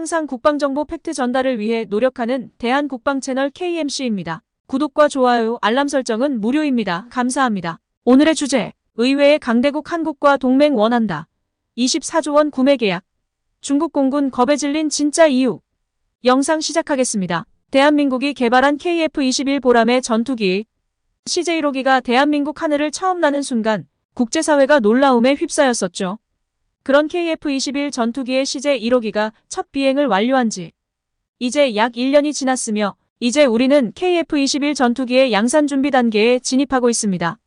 항상 국방정보 팩트 전달을 위해 노력하는 대한국방채널 KMC입니다. 구독과 좋아요, 알람 설정은 무료입니다. 감사합니다. 오늘의 주제, 의회의 강대국 한국과 동맹 원한다. 24조 원 구매 계약. 중국 공군 겁에 질린 진짜 이유. 영상 시작하겠습니다. 대한민국이 개발한 KF-21 보람의 전투기 CJ1호기가 대한민국 하늘을 처음 나는 순간 국제사회가 놀라움에 휩싸였었죠. 그런 KF-21 전투기의 CJ1호기가 첫 비행을 완료한 지 이제 약 1년이 지났으며 이제 우리는 KF-21 전투기의 양산 준비 단계에 진입하고 있습니다.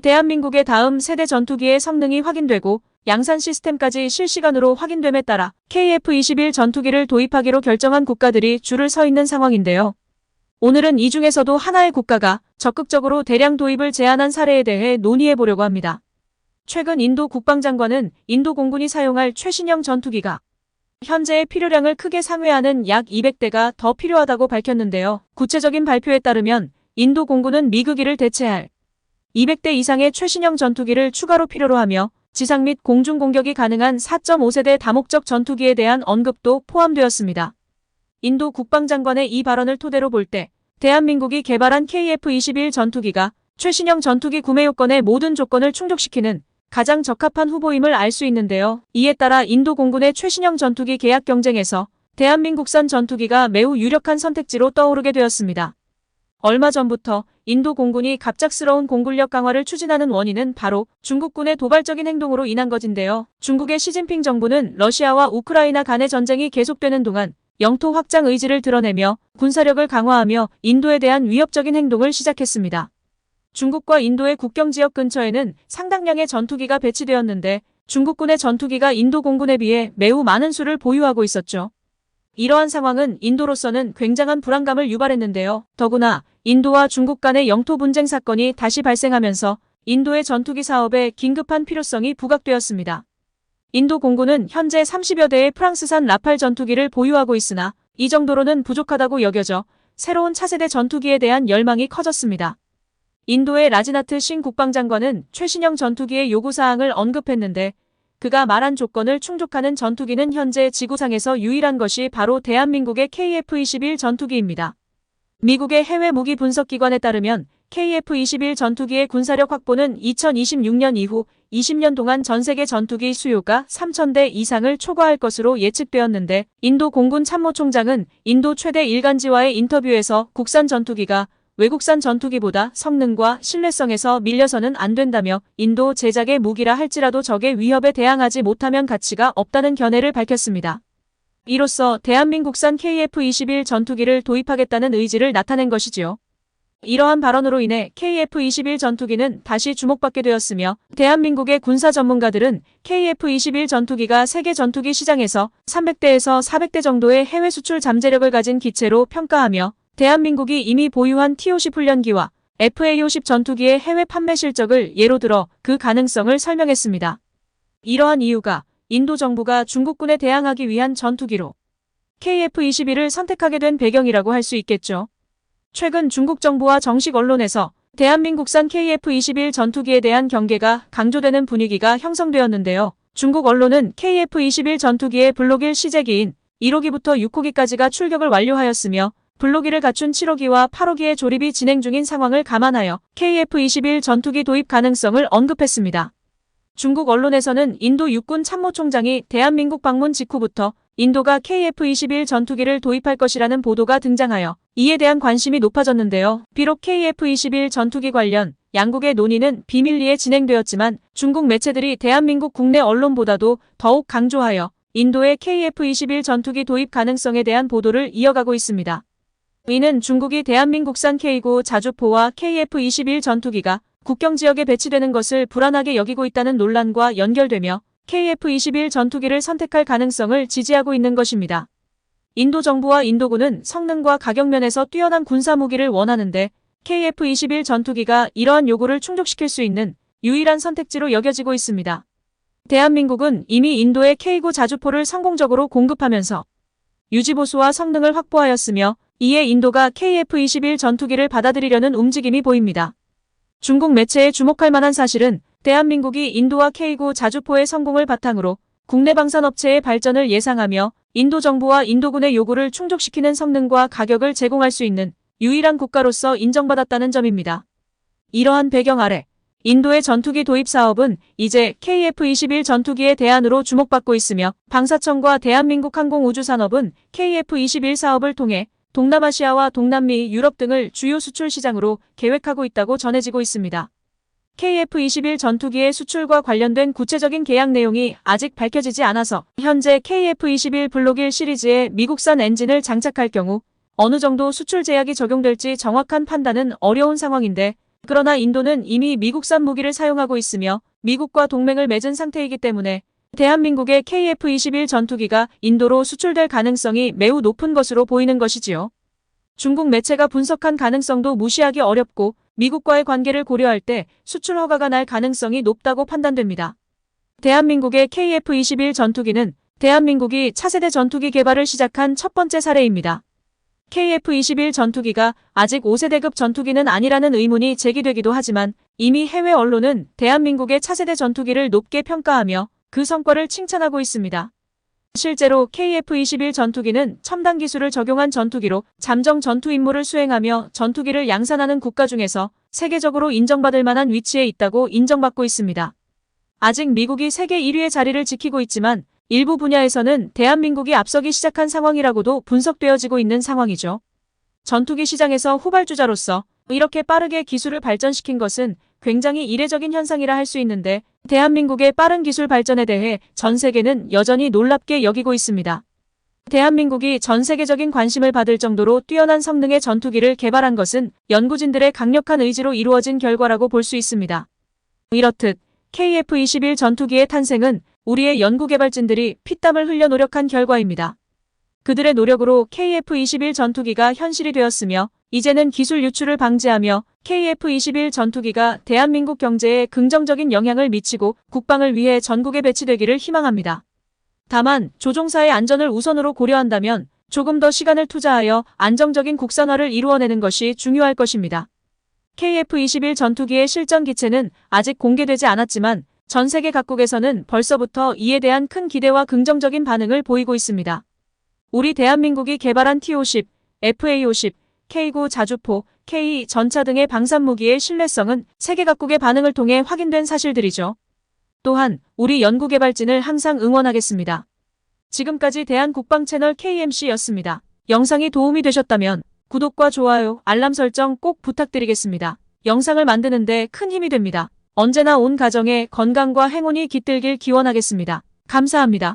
대한민국의 다음 세대 전투기의 성능이 확인되고 양산 시스템까지 실시간으로 확인됨에 따라 KF-21 전투기를 도입하기로 결정한 국가들이 줄을 서 있는 상황인데요. 오늘은 이 중에서도 하나의 국가가 적극적으로 대량 도입을 제안한 사례에 대해 논의해보려고 합니다. 최근 인도 국방장관은 인도 공군이 사용할 최신형 전투기가 현재의 필요량을 크게 상회하는 약 200대가 더 필요하다고 밝혔는데요. 구체적인 발표에 따르면 인도 공군은 미국이를 대체할 200대 이상의 최신형 전투기를 추가로 필요로 하며 지상 및 공중 공격이 가능한 4.5세대 다목적 전투기에 대한 언급도 포함되었습니다. 인도 국방장관의 이 발언을 토대로 볼 때 대한민국이 개발한 KF-21 전투기가 최신형 전투기 구매 요건의 모든 조건을 충족시키는 가장 적합한 후보임을 알 수 있는데요. 이에 따라 인도 공군의 최신형 전투기 계약 경쟁에서 대한민국산 전투기가 매우 유력한 선택지로 떠오르게 되었습니다. 얼마 전부터 인도 공군이 갑작스러운 공군력 강화를 추진하는 원인은 바로 중국군의 도발적인 행동으로 인한 것인데요. 중국의 시진핑 정부는 러시아와 우크라이나 간의 전쟁이 계속되는 동안 영토 확장 의지를 드러내며 군사력을 강화하며 인도에 대한 위협적인 행동을 시작했습니다. 중국과 인도의 국경 지역 근처에는 상당량의 전투기가 배치되었는데 중국군의 전투기가 인도 공군에 비해 매우 많은 수를 보유하고 있었죠. 이러한 상황은 인도로서는 굉장한 불안감을 유발했는데요. 더구나 인도와 중국 간의 영토 분쟁 사건이 다시 발생하면서 인도의 전투기 사업에 긴급한 필요성이 부각되었습니다. 인도 공군은 현재 30여 대의 프랑스산 라팔 전투기를 보유하고 있으나 이 정도로는 부족하다고 여겨져 새로운 차세대 전투기에 대한 열망이 커졌습니다. 인도의 라지나트 싱 국방장관은 최신형 전투기의 요구사항을 언급했는데 그가 말한 조건을 충족하는 전투기는 현재 지구상에서 유일한 것이 바로 대한민국의 KF-21 전투기입니다. 미국의 해외 무기 분석기관에 따르면 KF-21 전투기의 군사력 확보는 2026년 이후 20년 동안 전세계 전투기 수요가 3,000대 이상을 초과할 것으로 예측되었는데 인도 공군 참모총장은 인도 최대 일간지와의 인터뷰에서 국산 전투기가 외국산 전투기보다 성능과 신뢰성에서 밀려서는 안 된다며 인도 제작의 무기라 할지라도 적의 위협에 대항하지 못하면 가치가 없다는 견해를 밝혔습니다. 이로써 대한민국산 KF-21 전투기를 도입하겠다는 의지를 나타낸 것이지요. 이러한 발언으로 인해 KF-21 전투기는 다시 주목받게 되었으며 대한민국의 군사 전문가들은 KF-21 전투기가 세계 전투기 시장에서 300대에서 400대 정도의 해외 수출 잠재력을 가진 기체로 평가하며 대한민국이 이미 보유한 T-50 훈련기와 FA-50 전투기의 해외 판매 실적을 예로 들어 그 가능성을 설명했습니다. 이러한 이유가 인도 정부가 중국군에 대항하기 위한 전투기로 KF-21을 선택하게 된 배경이라고 할 수 있겠죠. 최근 중국 정부와 정식 언론에서 대한민국산 KF-21 전투기에 대한 경계가 강조되는 분위기가 형성되었는데요. 중국 언론은 KF-21 전투기의 블록 1 시제기인 1호기부터 6호기까지가 출격을 완료하였으며 블록 1을 갖춘 7호기와 8호기의 조립이 진행 중인 상황을 감안하여 KF-21 전투기 도입 가능성을 언급했습니다. 중국 언론에서는 인도 육군 참모총장이 대한민국 방문 직후부터 인도가 KF-21 전투기를 도입할 것이라는 보도가 등장하여 이에 대한 관심이 높아졌는데요. 비록 KF-21 전투기 관련 양국의 논의는 비밀리에 진행되었지만 중국 매체들이 대한민국 국내 언론보다도 더욱 강조하여 인도의 KF-21 전투기 도입 가능성에 대한 보도를 이어가고 있습니다. 이는 중국이 대한민국산 K9 자주포와 KF-21 전투기가 국경 지역에 배치되는 것을 불안하게 여기고 있다는 논란과 연결되며 KF-21 전투기를 선택할 가능성을 지지하고 있는 것입니다. 인도 정부와 인도군은 성능과 가격 면에서 뛰어난 군사무기를 원하는데 KF-21 전투기가 이러한 요구를 충족시킬 수 있는 유일한 선택지로 여겨지고 있습니다. 대한민국은 이미 인도의 K9 자주포를 성공적으로 공급하면서 유지보수와 성능을 확보하였으며 이에 인도가 KF-21 전투기를 받아들이려는 움직임이 보입니다. 중국 매체에 주목할 만한 사실은 대한민국이 인도와 K9 자주포의 성공을 바탕으로 국내 방산업체의 발전을 예상하며 인도 정부와 인도군의 요구를 충족시키는 성능과 가격을 제공할 수 있는 유일한 국가로서 인정받았다는 점입니다. 이러한 배경 아래 인도의 전투기 도입 사업은 이제 KF-21 전투기의 대안으로 주목받고 있으며 방사청과 대한민국 항공우주산업은 KF-21 사업을 통해 동남아시아와 동남미, 유럽 등을 주요 수출 시장으로 계획하고 있다고 전해지고 있습니다. KF-21 전투기의 수출과 관련된 구체적인 계약 내용이 아직 밝혀지지 않아서 현재 KF-21 블록 1 시리즈의 미국산 엔진을 장착할 경우 어느 정도 수출 제약이 적용될지 정확한 판단은 어려운 상황인데, 그러나 인도는 이미 미국산 무기를 사용하고 있으며 미국과 동맹을 맺은 상태이기 때문에 대한민국의 KF-21 전투기가 인도로 수출될 가능성이 매우 높은 것으로 보이는 것이지요. 중국 매체가 분석한 가능성도 무시하기 어렵고 미국과의 관계를 고려할 때 수출 허가가 날 가능성이 높다고 판단됩니다. 대한민국의 KF-21 전투기는 대한민국이 차세대 전투기 개발을 시작한 첫 번째 사례입니다. KF-21 전투기가 아직 5세대급 전투기는 아니라는 의문이 제기되기도 하지만 이미 해외 언론은 대한민국의 차세대 전투기를 높게 평가하며 그 성과를 칭찬하고 있습니다. 실제로 KF-21 전투기는 첨단 기술을 적용한 전투기로 잠정 전투 임무를 수행하며 전투기를 양산하는 국가 중에서 세계적으로 인정받을 만한 위치에 있다고 인정받고 있습니다. 아직 미국이 세계 1위의 자리를 지키고 있지만 일부 분야에서는 대한민국이 앞서기 시작한 상황이라고도 분석되어지고 있는 상황이죠. 전투기 시장에서 후발주자로서 이렇게 빠르게 기술을 발전시킨 것은 굉장히 이례적인 현상이라 할 수 있는데, 대한민국의 빠른 기술 발전에 대해 전 세계는 여전히 놀랍게 여기고 있습니다. 대한민국이 전 세계적인 관심을 받을 정도로 뛰어난 성능의 전투기를 개발한 것은 연구진들의 강력한 의지로 이루어진 결과라고 볼 수 있습니다. 이렇듯 KF-21 전투기의 탄생은 우리의 연구개발진들이 피땀을 흘려 노력한 결과입니다. 그들의 노력으로 KF-21 전투기가 현실이 되었으며 이제는 기술 유출을 방지하며 KF-21 전투기가 대한민국 경제에 긍정적인 영향을 미치고 국방을 위해 전국에 배치되기를 희망합니다. 다만 조종사의 안전을 우선으로 고려한다면 조금 더 시간을 투자하여 안정적인 국산화를 이루어내는 것이 중요할 것입니다. KF-21 전투기의 실전 기체는 아직 공개되지 않았지만 전 세계 각국에서는 벌써부터 이에 대한 큰 기대와 긍정적인 반응을 보이고 있습니다. 우리 대한민국이 개발한 T-50, FA-50, K9 자주포, K 전차 등의 방산무기의 신뢰성은 세계 각국의 반응을 통해 확인된 사실들이죠. 또한 우리 연구개발진을 항상 응원하겠습니다. 지금까지 대한국방채널 KMC였습니다. 영상이 도움이 되셨다면 구독과 좋아요, 알람 설정 꼭 부탁드리겠습니다. 영상을 만드는 데 큰 힘이 됩니다. 언제나 온 가정에 건강과 행운이 깃들길 기원하겠습니다. 감사합니다.